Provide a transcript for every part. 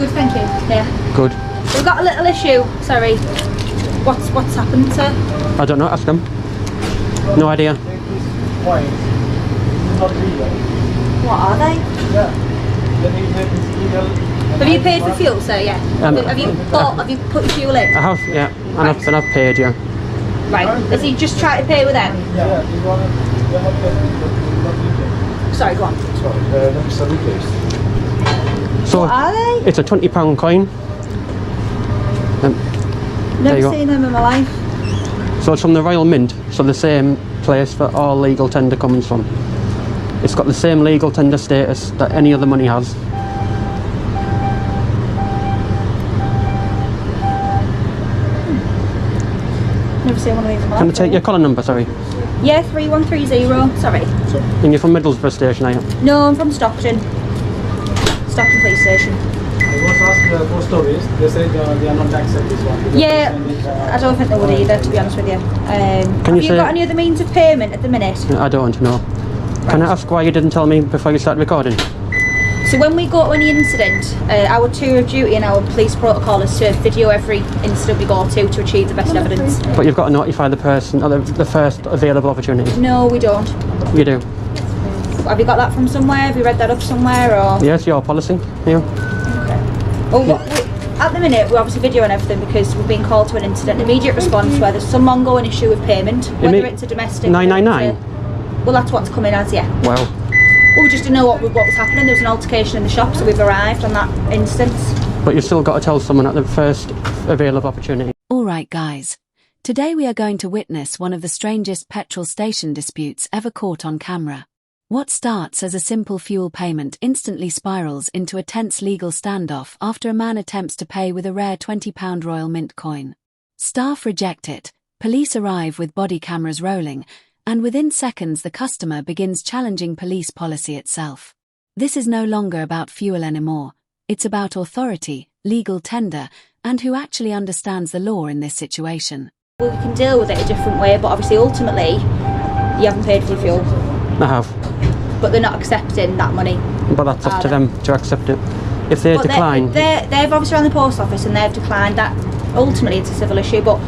Good, thank you. Yeah. Good. We've got a little issue. Sorry. What's happened, sir? I don't know, ask them. No idea. What are they? Have you paid for fuel, sir? Yeah. Have you put your fuel in? I have, yeah. And I've paid, yeah. Right. Has he just tried to pay with them? Yeah. Sorry, go on. So What are they? it's a £20 coin. Never seen them in my life. So it's from the Royal Mint, so the same place that all legal tender comes from. It's got the same legal tender status that any other money has. Never seen one of these in my life. Can I take your collar number, sorry? Yeah, 3130. Sorry. And you're from Middlesbrough station, are you? No, I'm from Stockton. Stockton Police Station. I was asked the post office, they said they are not accept this one. Yeah, I don't think they would either, to be honest with you. Have you got any other means of payment at the minute? I don't know. Can I ask why you didn't tell me before you started recording? So when we go to any incident, our tour of duty and our police protocol is to video every incident we go to achieve the best evidence. But you've got to notify the person at the first available opportunity. No, we don't. You do? Have you got that from somewhere? Have you read that up somewhere? Or? Yes, your policy. Yeah. Okay. Well, at the minute, we're obviously videoing everything because we've been called to an incident. Immediate response where there's some ongoing issue with payment, whether it's a domestic... 999? Well, that's what's coming as, yeah. Well, we just didn't know what was happening. There was an altercation in the shop, so we've arrived on that instance. but you've still got to tell someone at the first available opportunity. Alright guys, today we are going to witness one of the strangest petrol station disputes ever caught on camera. What starts as a simple fuel payment instantly spirals into a tense legal standoff after a man attempts to pay with a rare £20 Royal Mint coin. Staff reject it, police arrive with body cameras rolling, and within seconds the customer begins challenging police policy itself. This is no longer about fuel anymore, it's about authority, legal tender, and who actually understands the law in this situation. We can deal with it a different way, but obviously ultimately you haven't paid for your fuel. I have. But they're not accepting that money. But that's up to them to accept it. If they decline... They've obviously run the post office and they've declined that. Ultimately it's a civil issue, but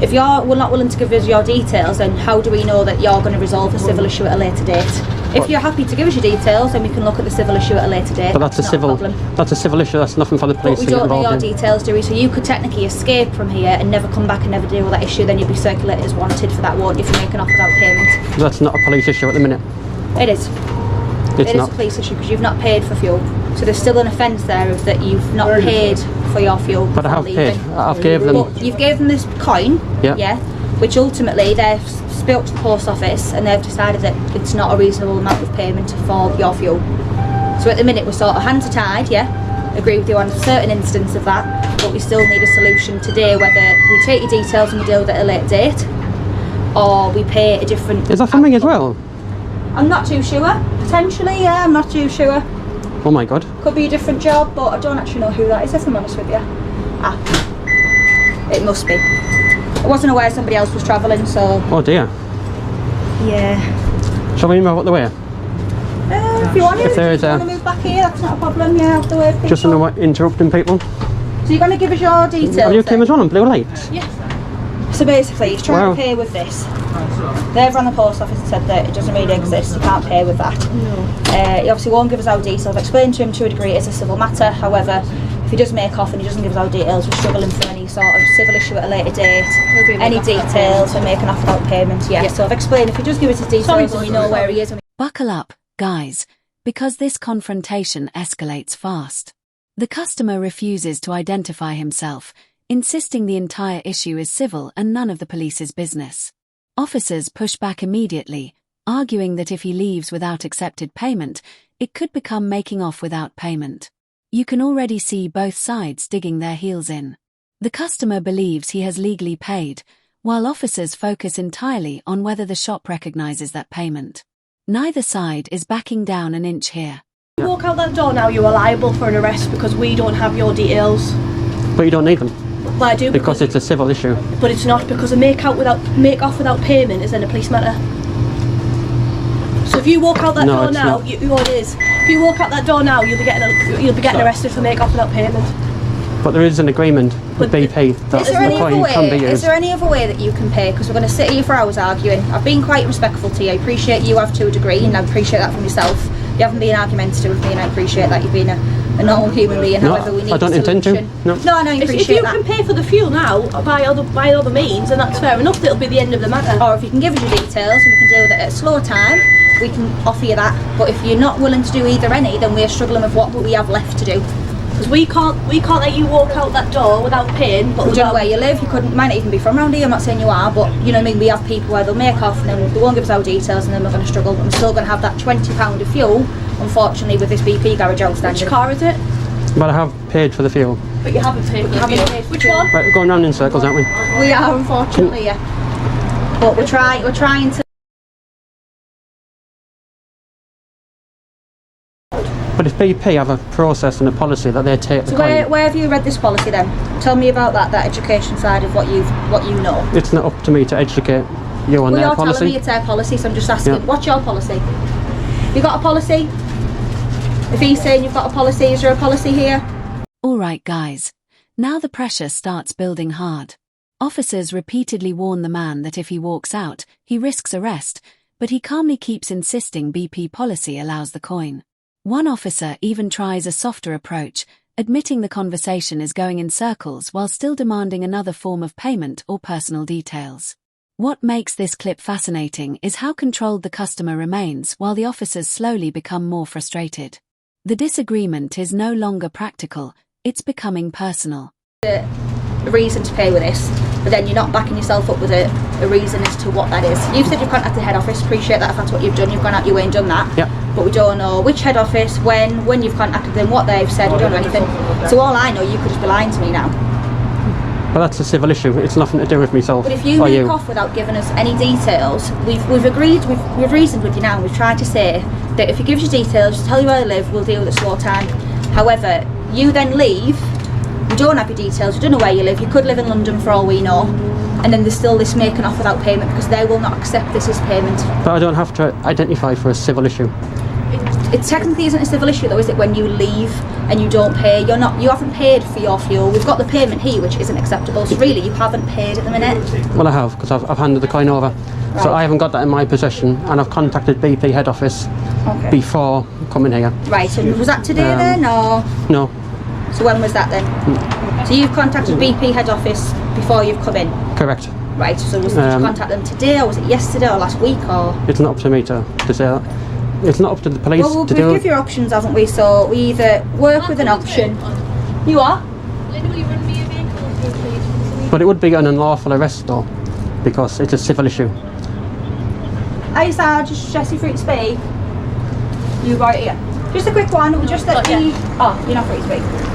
if you're not willing to give us your details, then how do we know that you're going to resolve the civil issue at a later date? If you're happy to give us your details, then we can look at the civil issue at a later date. But that's a civil issue, that's nothing for the police to get involved in. But we don't know your in. details, do we? So you could technically escape from here and never come back and never deal with that issue, then you'd be circulated as wanted for that, won't you, for making off without payment? That's not a police issue at the minute. It is. It is a police issue because you've not paid for fuel. So there's still an offence there of that you've not paid for your fuel. But I have paid. I've gave them... But you've gave them this coin, yeah, which ultimately they've spoke to the post office and they've decided that it's not a reasonable amount of payment for your fuel. So at the minute we're sort of hands are tied, yeah, agree with you on a certain instance of that, but we still need a solution today, whether we take your details and we deal with it at a later date, or we pay a different... Is that for me as well? I'm not too sure. Potentially, yeah, I'm not too sure. Oh my god. Could be a different job, but I don't actually know who that is, if I'm honest with you. It must be. I wasn't aware somebody else was travelling, so... Oh dear. Yeah. Shall we move out the way? If you want to, if there is want to move back here, that's not a problem, yeah, out the way of people. Just interrupting people. So you're going to give us your details? Have you came as well on blue lights? Yeah. So basically, he's trying to pay with this. They've run the post office and said that it doesn't really exist, you can't pay with that. No. He obviously won't give us our details. I've explained to him to a degree it's a civil matter, however, if he does make off and he doesn't give us our details, we're struggling for any sort of civil issue at a later date. Any details and making off without payment, yeah. So I've explained if he does give us his details and we know where he is. Buckle up, guys, because this confrontation escalates fast. The customer refuses to identify himself, insisting the entire issue is civil and none of the police's business. Officers push back immediately, arguing that if he leaves without accepted payment, it could become making off without payment. You can already see both sides digging their heels in. The customer believes he has legally paid, while officers focus entirely on whether the shop recognizes that payment. Neither side is backing down an inch here. If you walk out that door now, you are liable for an arrest because we don't have your details. But you don't need them. Well, I do because it's a civil issue. But it's not, because a make off without payment is then a police matter. So if you walk out that door now, it is. If you walk out that door now, you'll be getting arrested for make off without payment. But there is an agreement with BP that Is there the any other coin can be way? Is used. there any other way that you can pay? Because we're going to sit here for hours arguing. I've been quite respectful to you. I appreciate you have to a degree, and I appreciate that from yourself. You haven't been argumentative with me, and I appreciate that you've been a normal human being. No, However, we need I don't a intend to. solution. No. No, I know you If appreciate you that. can pay for the fuel now by other means, then that's fair enough. It'll be the end of the matter. Or if you can give us your details and we can deal with it at a slower time, we can offer you that. But if you're not willing to do either any, then we're struggling with what we have left to do. Because we can't let you walk out that door without paying. But We don't know where you live, you might not even be from around here, I'm not saying you are, but you know what I mean, we have people where they'll make off and then they won't give us our details and then we're going to struggle. But we're still going to have that £20 of fuel, unfortunately, with this BP garage outstanding. Which car is it? But I have paid for the fuel. But you haven't paid for the fuel. Which one? Right, we're going round in circles, aren't we? We are, unfortunately, yeah. But we're trying to... But if BP have a process and a policy that they take the So coin, where have you read this policy then? Tell me about that education side of what you know. it's not up to me to educate you on Well, their you're telling me policy. it's their policy, so I'm just asking, Yeah. what's your policy? You got a policy? If he's saying you've got a policy, is there a policy here? Alright guys, now the pressure starts building hard. Officers repeatedly warn the man that if he walks out, he risks arrest, but he calmly keeps insisting BP policy allows the coin. One officer even tries a softer approach, admitting the conversation is going in circles while still demanding another form of payment or personal details. What makes this clip fascinating is how controlled the customer remains while the officers slowly become more frustrated. The disagreement is no longer practical, it's becoming personal. A reason to pay with this, but then you're not backing yourself up with a reason as to what that is. You've said you've contacted head office, appreciate that if that's what you've done, you've gone out your way and done that. Yeah. But we don't know which head office, when you've contacted them, what they've said, we don't know anything. So all I know, you could just be lying to me now. But that's a civil issue, it's nothing to do with myself But if you or make you. off without giving us any details, we've agreed, we've reasoned with you now, and we've tried to say that if you give us your details, just tell you where they live, we'll deal with it slow time. However, you then leave, we don't have your details, we don't know where you live, you could live in London for all we know, and then there's still this making off without payment because they will not accept this as payment. But I don't have to identify for a civil issue. It technically isn't a civil issue though, is it, when you leave and you don't pay? You haven't paid for your fuel. We've got the payment here, which isn't acceptable. So really, you haven't paid at the minute. Well, I have, because I've handed the coin over. Right. So I haven't got that in my possession, and I've contacted BP head office Okay. before coming here. Right. And was that today then, or No, so when was that then? So you've contacted BP head office before you've come in. correct. Right. So did you contact them today, or was it yesterday, or last week, or? It's not up to me to say that. It's not up to the police Well, to we've do give you options, haven't we? So we either work with an option. You are. But it would be an unlawful arrest though, because it's a civil issue. Hi, Sarge, just Jessie free to speak. You right here. Just a quick one. Just that the. Oh, you're not free to speak.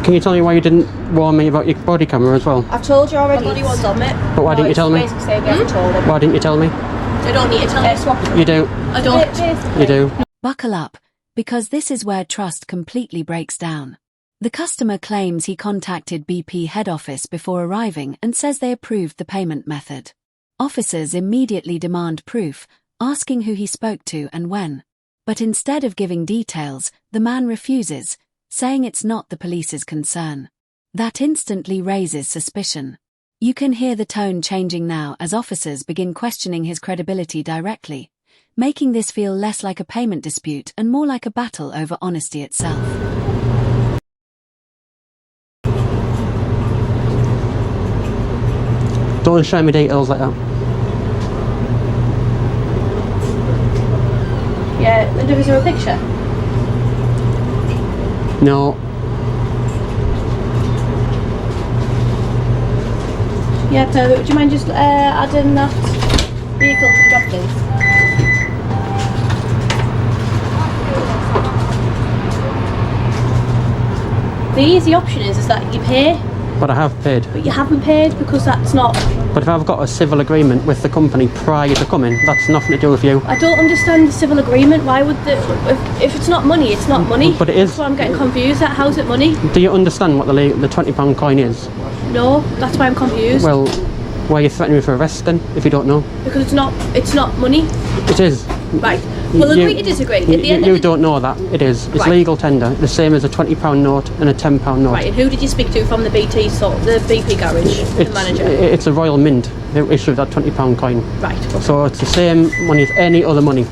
Can you tell me why you didn't warn me about your body camera as well? I've told you already. My body was on it. But why didn't you tell me? Basically saying we haven't told him. Why didn't you tell me? I don't need to tell you. Swap. You do. I don't. You do. Buckle up, because this is where trust completely breaks down. The customer claims he contacted BP head office before arriving and says they approved the payment method. Officers immediately demand proof, asking who he spoke to and when. But instead of giving details, the man refuses, saying it's not the police's concern. That instantly raises suspicion. You can hear the tone changing now as officers begin questioning his credibility directly, making this feel less like a payment dispute and more like a battle over honesty itself. Don't show me details like that. Yeah, and is there a picture? No. Yeah, perfect. Would you mind just adding that vehicle to the job, please? The easy option is that you pay, But I have paid. but you haven't paid because that's not. But if I've got a civil agreement with the company prior to coming, that's nothing to do with you. I don't understand the civil agreement. Why would if it's not money, it's not money. But it is. That's why I'm getting confused. How's it money? Do you understand what the £20 coin is? No, that's why I'm confused. Well, Why are you threatening me for arrest then, if you don't know? Because it's not money. It is. Right. We'll agree to disagree. At the end you of the don't know that. It is. It's Right. legal tender, the same as a £20 note and a £10 note. Right, and who did you speak to from the BP garage, the manager? It's a Royal Mint who issued that £20 coin. Right, okay. So it's the same money as any other money.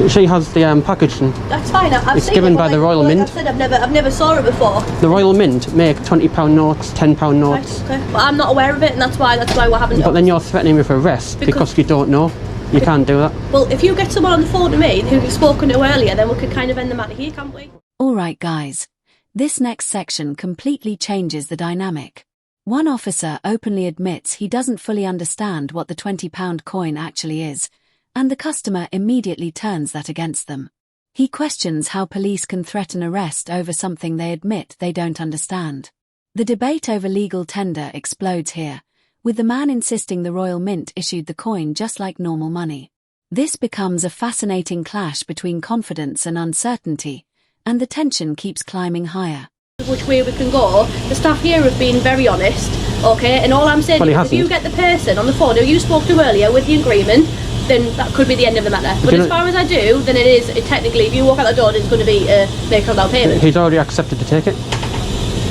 She has the packaging. That's fine. I've It's seen given it, but by the like- Royal like Mint. I've said I've never saw it before. The Royal Mint make £20 notes, £10 notes. Right, okay. Well, I'm not aware of it, and that's why we're having. But then you're threatening me for arrest because you don't know. You can't do that. Well, if you get someone on the phone to me who you've spoken to earlier, then we could kind of end the matter here, can't we? Alright guys, this next section completely changes the dynamic. One officer openly admits he doesn't fully understand what the £20 coin actually is, and the customer immediately turns that against them. He questions how police can threaten arrest over something they admit they don't understand. The debate over legal tender explodes here, with the man insisting the Royal Mint issued the coin just like normal money. This becomes a fascinating clash between confidence and uncertainty, and the tension keeps climbing higher. Which way we can go. The staff here have been very honest, okay? And all I'm saying Well, he is if you hasn't. get the person on the phone who you spoke to earlier with the agreement, then that could be the end of the matter. But you as know- far as I do, then technically, if you walk out the door, it's going to be make without payment. He's already accepted to take it.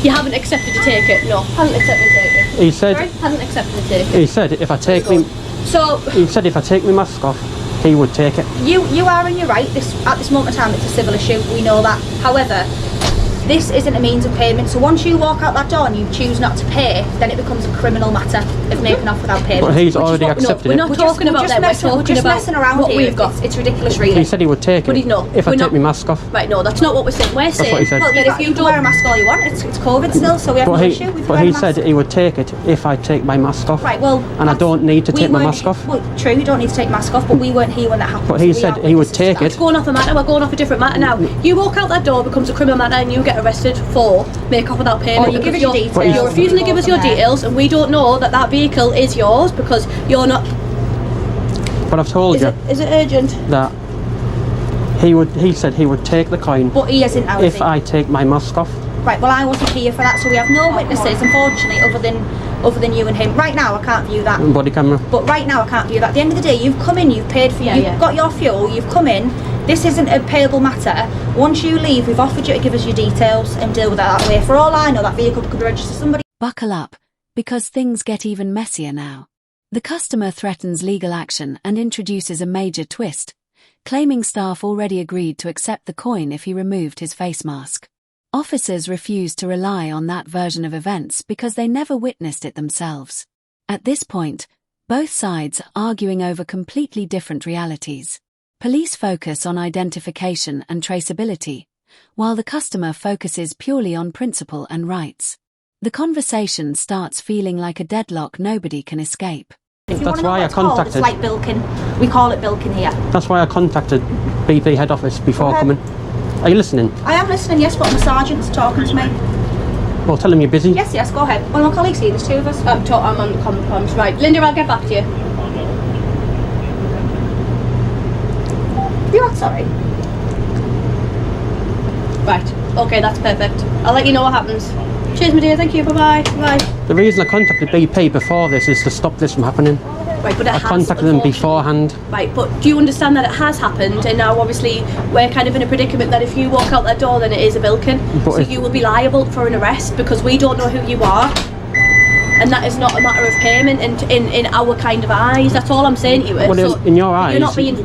You haven't accepted to take it. No, haven't accepted to take it. He said. Sorry? Haven't accepted to take it. He said if I take me. So He said if I take my mask off, he would take it. You are and you're right. At this moment in time, it's a civil issue. We know that. However, this isn't a means of payment. So once you walk out that door and you choose not to pay, then it becomes a criminal matter of making off without payment. But he's Which is already what- no, accepted we're it. not talking about that. We're talking about messing around what here. we've got. It's ridiculous, really. He said he would take But it he's not. if I We're take not- my mask off. Right, no, that's not what we're saying. We're saying what he said. Well, that if you you can wear a don't. mask all you want. It's COVID still, so we have But no he, issue. If you but wear he a mask. said he would take it if I take my mask off. Right, well, and I don't need to we take my weren't- mask off. Well, true, you don't need to take your mask off, but we weren't here when that happened. But so he we said aren't he would witnesses to take that. it. Going off a matter, we're going off a different matter now. You walk out that door, becomes a criminal matter, and you get arrested for make off without payment. Or you give us your because details. But he's- You're refusing to give us your details, and we don't know that that vehicle is yours because you're not. But I've told you Is it urgent? that he said he would take the coin But he isn't now, is if he? I take my mask off. Right, well, I wasn't here for that, so we have no witnesses, unfortunately, other than you and him. Right now, I can't view that. Body camera. But right now, I can't view that. At the end of the day, you've come in, you've paid for, Yeah, you've yeah. got your fuel, you've come in. This isn't a payable matter. Once you leave, we've offered you to give us your details and deal with it that way. For all I know, that vehicle could be registered to somebody. Buckle up, because things get even messier now. The customer threatens legal action and introduces a major twist, claiming staff already agreed to accept the coin if he removed his face mask. Officers refuse to rely on that version of events because they never witnessed it themselves. At this point, both sides are arguing over completely different realities. Police focus on identification and traceability, while the customer focuses purely on principle and rights. The conversation starts feeling like a deadlock nobody can escape. If you That's wanna know why what I it's called, contacted. It's like bilking. We call it bilking here. That's why I contacted BP head office before Go ahead. coming. Are you listening? I am listening, yes, but my sergeant's talking to me. Well, tell him you're busy. Yes, go ahead. One of my colleagues here, there's two of us. I'm on comms. Right, Linda, I'll get back to you. You're not sorry. Right, okay, that's perfect. I'll let you know what happens. Cheers, my dear. Thank you. Bye-bye. Bye. The reason I contacted BP before this is to stop this from happening. Right, but it I has, contacted them unfortunately. beforehand. Right, but do you understand that it has happened, and now obviously we're kind of in a predicament that if you walk out that door, then it is a bilking. But So if- you will be liable for an arrest because we don't know who you are, and that is not a matter of payment in our kind of eyes. That's all I'm saying to you. Well, So in your eyes,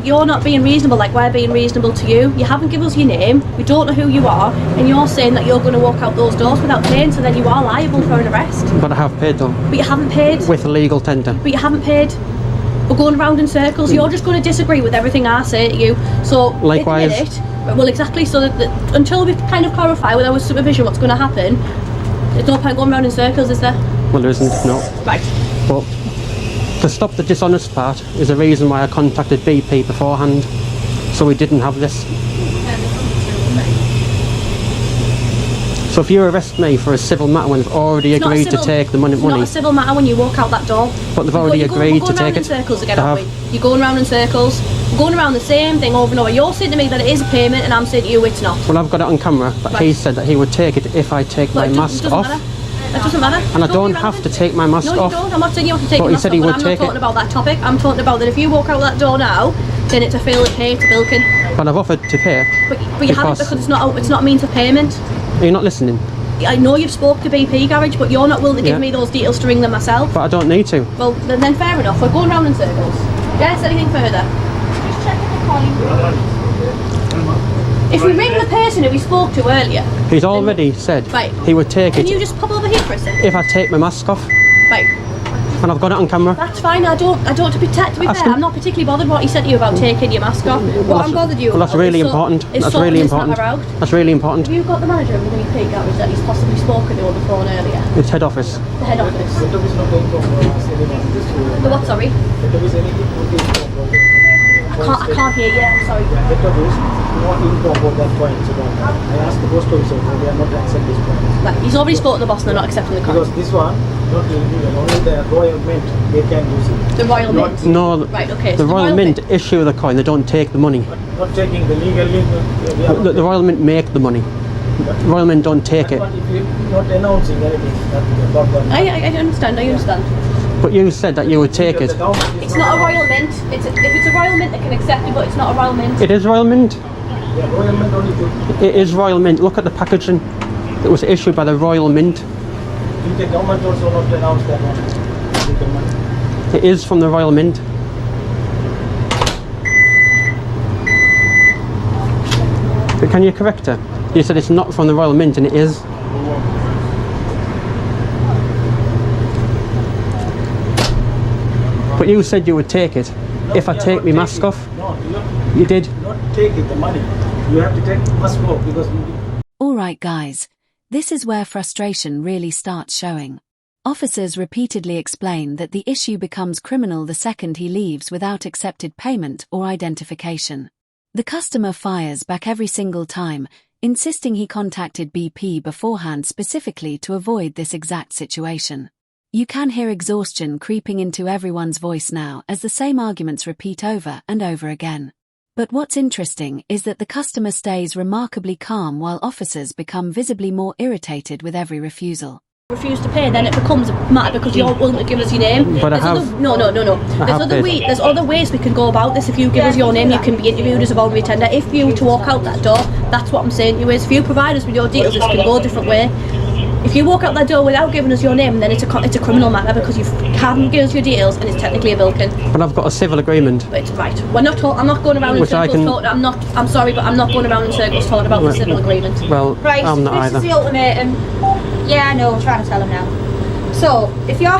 you're not being reasonable like we're being reasonable to you. You haven't given us your name. We don't know who you are, and you're saying that you're going to walk out those doors without paying. So then you are liable for an arrest. But I have paid them But you haven't paid. with a legal tender. But you haven't paid. We're going around in circles. You're just going to disagree with everything I say to you. So Likewise. admit it. Well, exactly. So that until we kind of clarify with our supervision what's going to happen, there's no point going around in circles, is there? Well, there isn't, no. Right. But to stop the dishonest part is the reason why I contacted BP beforehand, so we didn't have this. So if you arrest me for a civil matter when they've already It's not a agreed to civil- take the money, It's not a civil matter when you walk out that door. but they've already agreed to We're going take round in it. circles again, They aren't have. we? You're going round in circles. We're going around the same thing over and over. You're saying to me that it is a payment, and I'm saying to you it's not. Well, I've got it on camera, but he Right. said that he would take it if I take But my it mask doesn't off. matter. That doesn't matter. And I Totally don't have to irrelevant. take my mask No, you off. don't. I'm not saying you have to take But your he mask said off, he but would I'm take not talking it. about that topic. I'm talking about that if you walk out that door now, then it's a fail to pay to Bilkin. But I've offered to pay. But you haven't, because it's not a means of payment. Are you not listening? I know you've spoke to BP Garage, but you're not willing to give Yeah. me those details to ring them myself. But I don't need to. Well, then fair enough. We're going round in circles. Yes, anything further? Just checking the coin. If we ring the person who we spoke to earlier, He's already said Right. he would take can it you just pop over here for a second? if I take my mask off. Right. And I've got it on camera. That's fine. To be Ask fair, him. I'm not particularly bothered what he said to you about taking your mask off. What I'm bothered you Well, that's about really is important. is That's sorting really this important. matter out. That's really important. Have you got the manager of the BP Garage that he's possibly spoken to on the phone earlier? It's head office. The head office. Head office not going to anyone. Just The what, sorry? head office anything. I can't hear you, I'm sorry. Head office not informed about that point. So I asked the post office, they are not accepting this point. Right, he's already spoken to the boss and they're not accepting the Because contract. this one, not illegal, only the Royal Mint, they can use it. The Royal Mint. No, Right, okay. the so Royal Mint issue the coin, they don't take the money. Not taking the legally, The Royal Mint make the money. The Royal Mint don't take it. But if you're not announcing anything about the I understand. But you said that you would take it. The government is It's not a Royal Mint. If it's a Royal Mint, they can accept it, but it's not a Royal Mint. It is Royal Mint. Yeah, Royal Mint only to It is Royal Mint. Look at the packaging. It was issued by the Royal Mint. the government also not announce that one. The government. It is from the Royal Mint. But can you correct her? You said it's not from the Royal Mint and it is. But you said you would take it if I you are take not my mask taking- off. No, You did. not take it, the money. You have to take mask off because Alright guys, this is where frustration really starts showing. Officers repeatedly explain that the issue becomes criminal the second he leaves without accepted payment or identification. The customer fires back every single time, insisting he contacted BP beforehand specifically to avoid this exact situation. You can hear exhaustion creeping into everyone's voice now as the same arguments repeat over and over again. But what's interesting is that the customer stays remarkably calm while officers become visibly more irritated with every refusal. Refuse to pay, then it becomes a matter because you're willing to give us your name. But I have- No. There's other ways we can go about this. If you give us your name, you can be interviewed as a voluntary tender. If you were to walk out that door, that's what I'm saying to you is, if you provide us with your details, this can go a different way. If you walk out that door without giving us your name, then it's a criminal matter because you haven't given us your details and it's technically a Bilkin. But I've got a civil agreement. But it's right. I'm not going around in Which I circles can- talking. I'm sorry, but I'm not going around in circles talking about the civil agreement. Well, Right, I'm not this either. is the ultimatum. Yeah, I know, I'm trying to tell him now. So, if you're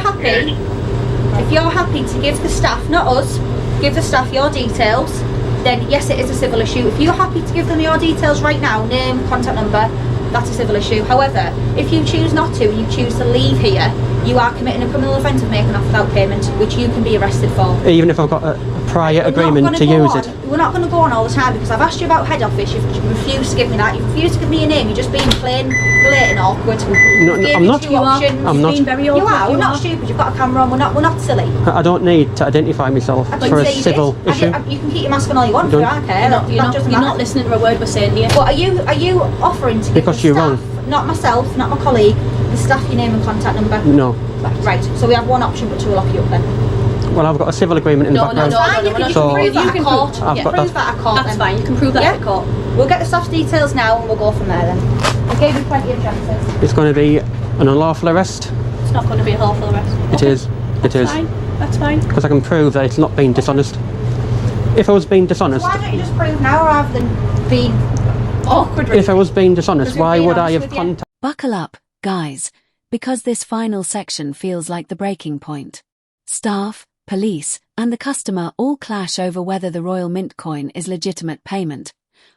happy to give the staff, not us, give the staff your details, then yes, it is a civil issue. If you're happy to give them your details right now, name, contact number, that's a civil issue. However, if you choose not to, you choose to leave here, you are committing a criminal offence of making off without payment, which you can be arrested for. Even if I've got a prior agreement to use it. We're not going to go on all the time because I've asked you about head office, you've refused to give me that, you've refused to give me your name, you're just being plain, blatant awkward. No, Gave I'm you not. two options. I'm not. Being very You awkward. are, we're not stupid, you've got a camera on, we're not silly. I don't need to identify myself I didn't for a say you civil did. issue. You can keep your mask on all you want for it, I don't care. You're Doesn't not matter. listening to a word we're saying here. But are you offering to give Because the you're staff, wrong. not myself, not my colleague, the staff your name and contact number? No. Right, so we have one option but two will lock you up then. Well, I've got a civil agreement in the background. Fine, you we're can not- So- prove that you at can court. prove- I've Yeah, got prove that. that at court That's then. fine, you can prove that Yeah. at court. We'll get the staff's details now and we'll go from there then. I gave you plenty of chances. It's going to be an unlawful arrest. It's not going to be a lawful arrest. It is. It is. Fine, that's fine. Because I can prove that it's not being dishonest. If I was being dishonest, Why don't you just prove now rather than being awkward? if I was being dishonest, Because we've why been would I honest have with you. contacted? Buckle up, guys, because this final section feels like the breaking point. Staff, police, and the customer all clash over whether the Royal Mint coin is legitimate payment,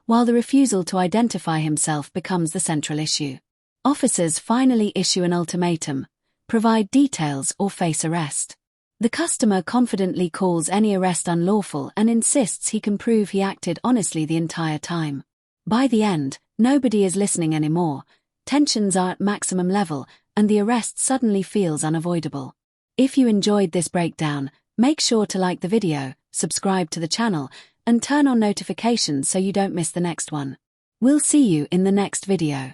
while the refusal to identify himself becomes the central issue. Officers finally issue an ultimatum: provide details or face arrest. The customer confidently calls any arrest unlawful and insists he can prove he acted honestly the entire time. By the end, nobody is listening anymore, tensions are at maximum level, and the arrest suddenly feels unavoidable. If you enjoyed this breakdown, make sure to like the video, subscribe to the channel, and turn on notifications so you don't miss the next one. We'll see you in the next video.